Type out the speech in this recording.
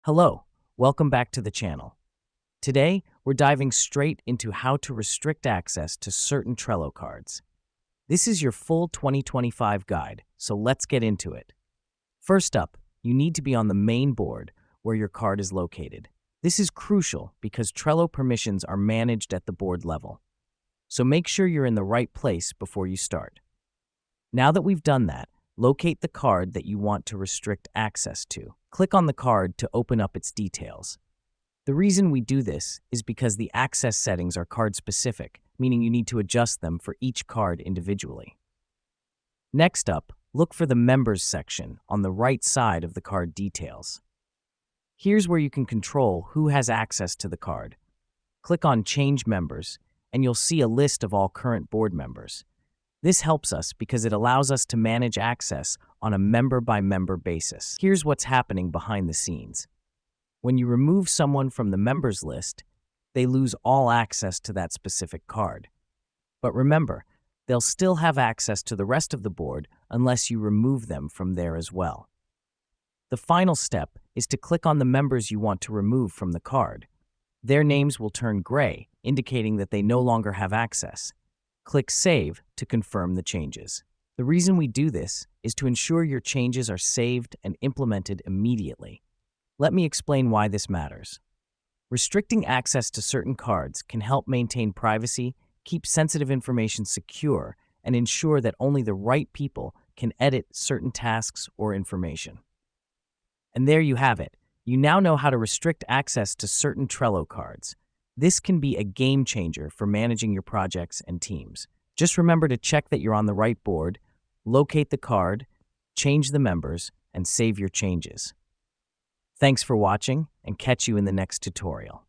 Hello, welcome back to the channel. Today, we're diving straight into how to restrict access to certain Trello cards. This is your full 2025 guide, so let's get into it. First up, you need to be on the main board where your card is located. This is crucial because Trello permissions are managed at the board level. So make sure you're in the right place before you start. Now that we've done that, locate the card that you want to restrict access to. Click on the card to open up its details. The reason we do this is because the access settings are card-specific, meaning you need to adjust them for each card individually. Next up, look for the Members section on the right side of the card details. Here's where you can control who has access to the card. Click on Change Members, and you'll see a list of all current board members. This helps us because it allows us to manage access on a member-by-member basis. Here's what's happening behind the scenes. When you remove someone from the members list, they lose all access to that specific card. But remember, they'll still have access to the rest of the board unless you remove them from there as well. The final step is to click on the members you want to remove from the card. Their names will turn gray, indicating that they no longer have access. Click Save to confirm the changes. The reason we do this is to ensure your changes are saved and implemented immediately. Let me explain why this matters. Restricting access to certain cards can help maintain privacy, keep sensitive information secure, and ensure that only the right people can edit certain tasks or information. And there you have it. You now know how to restrict access to certain Trello cards. This can be a game changer for managing your projects and teams. Just remember to check that you're on the right board, locate the card, change the members, and save your changes. Thanks for watching, and catch you in the next tutorial.